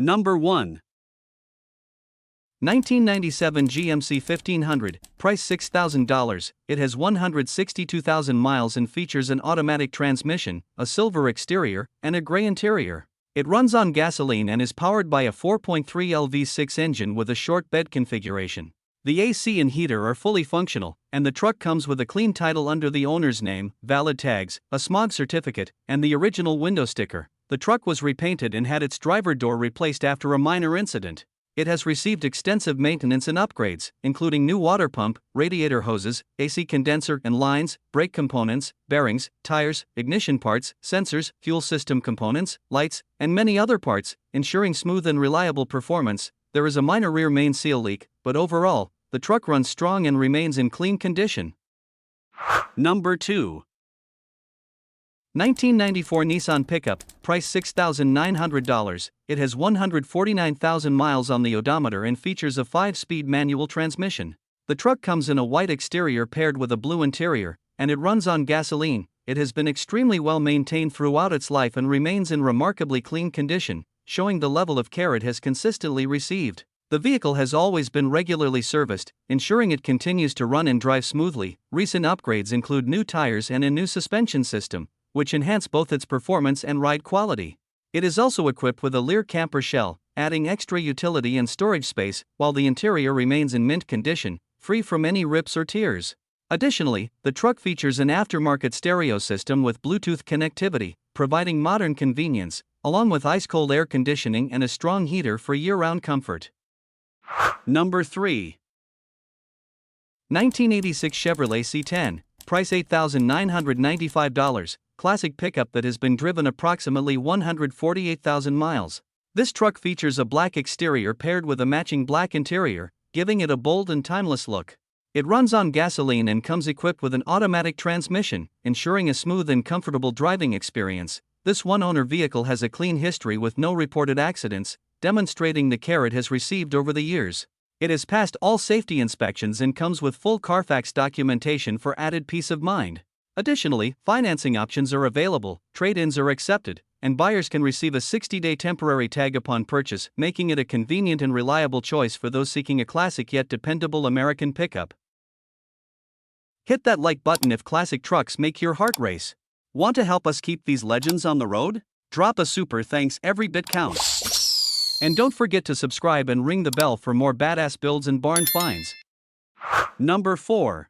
Number 1. 1997 GMC 1500, price $6,000. It has 162,000 miles and features an automatic transmission, a silver exterior, and a gray interior. It runs on gasoline and is powered by a 4.3L V6 engine with a short bed configuration. The AC and heater are fully functional, and the truck comes with a clean title under the owner's name, valid tags, a smog certificate, and the original window sticker. The truck was repainted and had its driver door replaced after a minor incident. It has received extensive maintenance and upgrades, including new water pump, radiator hoses, AC condenser and lines, brake components, bearings, tires, ignition parts, sensors, fuel system components, lights, and many other parts, ensuring smooth and reliable performance. There is a minor rear main seal leak, but overall, the truck runs strong and remains in clean condition. Number 2. 1994 Nissan Pickup, price $6,900. It has 149,000 miles on the odometer and features a 5-speed manual transmission. The truck comes in a white exterior paired with a blue interior, and it runs on gasoline. It has been extremely well maintained throughout its life and remains in remarkably clean condition, showing the level of care it has consistently received. The vehicle has always been regularly serviced, ensuring it continues to run and drive smoothly. Recent upgrades include new tires and a new suspension system, which enhance both its performance and ride quality. It is also equipped with a Lear camper shell, adding extra utility and storage space, while the interior remains in mint condition, free from any rips or tears. Additionally, the truck features an aftermarket stereo system with Bluetooth connectivity, providing modern convenience, along with ice-cold air conditioning and a strong heater for year-round comfort. Number 3. 1986 Chevrolet C10, price $8,995. Classic pickup that has been driven approximately 148,000 miles. This truck features a black exterior paired with a matching black interior, giving it a bold and timeless look. It runs on gasoline and comes equipped with an automatic transmission, ensuring a smooth and comfortable driving experience. This one-owner vehicle has a clean history with no reported accidents, demonstrating the care it has received over the years. It has passed all safety inspections and comes with full Carfax documentation for added peace of mind. Additionally, financing options are available, trade-ins are accepted, and buyers can receive a 60-day temporary tag upon purchase, making it a convenient and reliable choice for those seeking a classic yet dependable American pickup. Hit that like button if classic trucks make your heart race. Want to help us keep these legends on the road? Drop a super thanks, every bit counts. And don't forget to subscribe and ring the bell for more badass builds and barn finds. Number 4.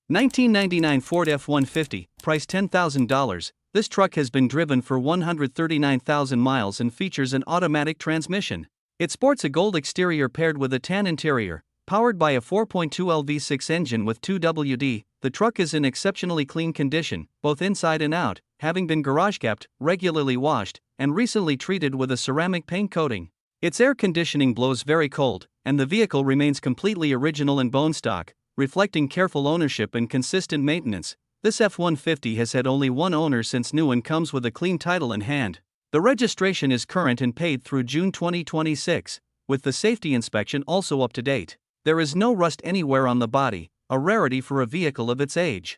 1999 Ford F150, price $10,000. This truck has been driven for 139,000 miles and features an automatic transmission. It sports a gold exterior paired with a tan interior, powered by a 4.2L V6 engine with 2WD. The truck is in exceptionally clean condition, both inside and out, having been garage kept, regularly washed, and recently treated with a ceramic paint coating. Its air conditioning blows very cold, and the vehicle remains completely original and bone stock, reflecting careful ownership and consistent maintenance. This F-150 has had only one owner since new and comes with a clean title in hand. The registration is current and paid through June 2026, with the safety inspection also up to date. There is no rust anywhere on the body, a rarity for a vehicle of its age.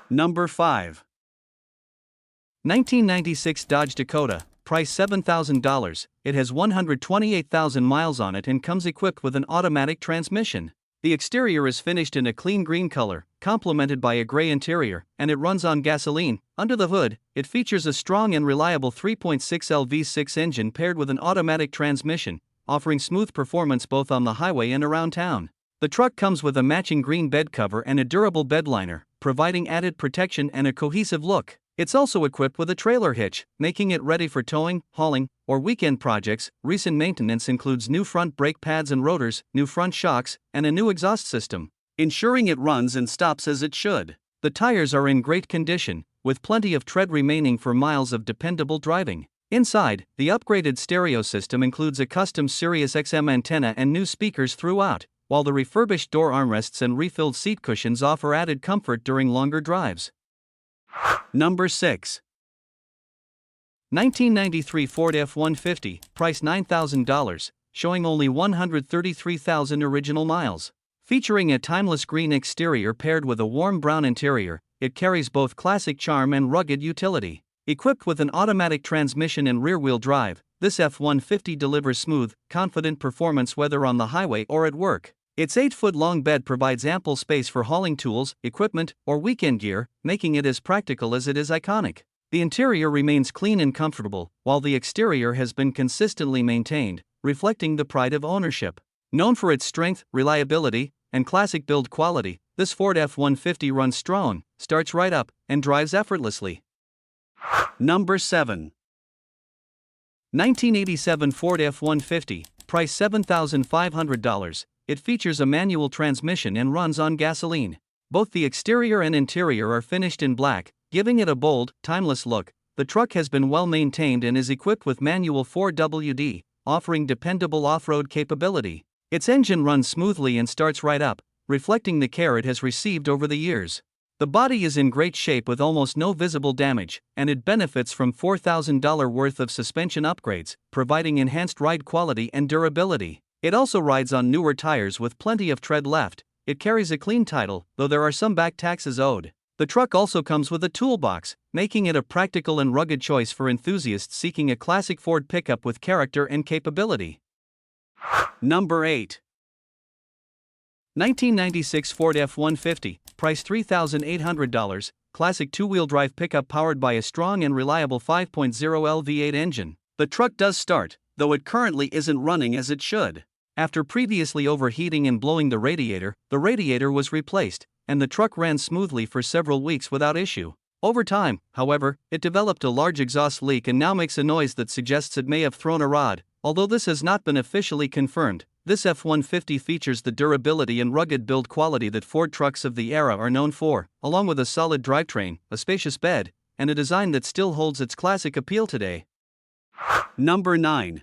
Number 5. 1996 Dodge Dakota, price $7,000. It has 128,000 miles on it and comes equipped with an automatic transmission. The exterior is finished in a clean green color, complemented by a gray interior, and it runs on gasoline. Under the hood, it features a strong and reliable 3.6L V6 engine paired with an automatic transmission, offering smooth performance both on the highway and around town. The truck comes with a matching green bed cover and a durable bed liner, providing added protection and a cohesive look. It's also equipped with a trailer hitch, making it ready for towing, hauling, or weekend projects. Recent maintenance includes new front brake pads and rotors, new front shocks, and a new exhaust system, ensuring it runs and stops as it should. The tires are in great condition, with plenty of tread remaining for miles of dependable driving. Inside, the upgraded stereo system includes a custom Sirius XM antenna and new speakers throughout, while the refurbished door armrests and refilled seat cushions offer added comfort during longer drives. Number 6. 1993 Ford F150, price $9,000, showing only 133,000 original miles. Featuring a timeless green exterior paired with a warm brown interior, it carries both classic charm and rugged utility. Equipped with an automatic transmission and rear-wheel drive, this F-150 delivers smooth, confident performance whether on the highway or at work. Its 8-foot-long bed provides ample space for hauling tools, equipment, or weekend gear, making it as practical as it is iconic. The interior remains clean and comfortable, while the exterior has been consistently maintained, reflecting the pride of ownership. Known for its strength, reliability, and classic build quality, this Ford F-150 runs strong, starts right up, and drives effortlessly. Number 7. 1987 Ford F-150, price $7,500. It features a manual transmission and runs on gasoline. Both the exterior and interior are finished in black, giving it a bold, timeless look. The truck has been well maintained and is equipped with manual 4WD, offering dependable off-road capability. Its engine runs smoothly and starts right up, reflecting the care it has received over the years. The body is in great shape with almost no visible damage, and it benefits from $4,000 worth of suspension upgrades, providing enhanced ride quality and durability. It also rides on newer tires with plenty of tread left. It carries a clean title, though there are some back taxes owed. The truck also comes with a toolbox, making it a practical and rugged choice for enthusiasts seeking a classic Ford pickup with character and capability. Number 8. 1996 Ford F-150, price $3,800, classic two-wheel drive pickup powered by a strong and reliable 5.0L V8 engine. The truck does start, though it currently isn't running as it should. After previously overheating and blowing the radiator was replaced, and the truck ran smoothly for several weeks without issue. Over time, however, it developed a large exhaust leak and now makes a noise that suggests it may have thrown a rod. Although this has not been officially confirmed, this F-150 features the durability and rugged build quality that Ford trucks of the era are known for, along with a solid drivetrain, a spacious bed, and a design that still holds its classic appeal today. Number 9.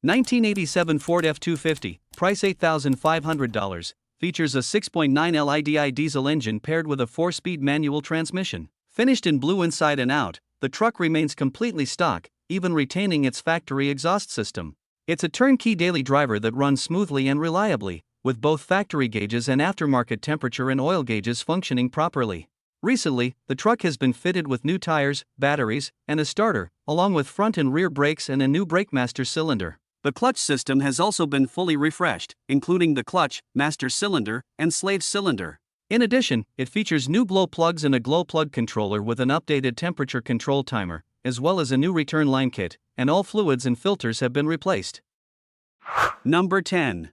1987 Ford F-250, price $8,500, features a 6.9L IDI diesel engine paired with a 4-speed manual transmission. Finished in blue inside and out, the truck remains completely stock, even retaining its factory exhaust system. It's a turnkey daily driver that runs smoothly and reliably, with both factory gauges and aftermarket temperature and oil gauges functioning properly. Recently, the truck has been fitted with new tires, batteries, and a starter, along with front and rear brakes and a new BrakeMaster cylinder. The clutch system has also been fully refreshed, including the clutch, master cylinder, and slave cylinder. In addition, it features new glow plugs and a glow plug controller with an updated temperature control timer, as well as a new return line kit, and all fluids and filters have been replaced. Number 10.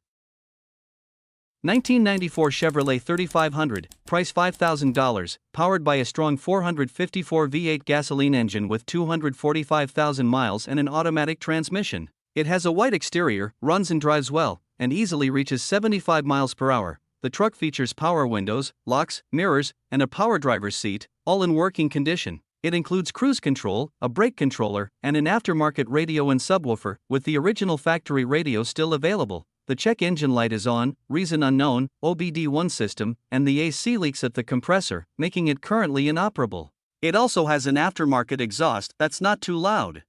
1994 Chevrolet 3500, price $5,000, powered by a strong 454 V8 gasoline engine with 245,000 miles and an automatic transmission. It has a white exterior, runs and drives well, and easily reaches 75 miles per hour. The truck features power windows, locks, mirrors, and a power driver's seat, all in working condition. It includes cruise control, a brake controller, and an aftermarket radio and subwoofer, with the original factory radio still available. The check engine light is on, reason unknown, OBD1 system, and the AC leaks at the compressor, making it currently inoperable. It also has an aftermarket exhaust that's not too loud.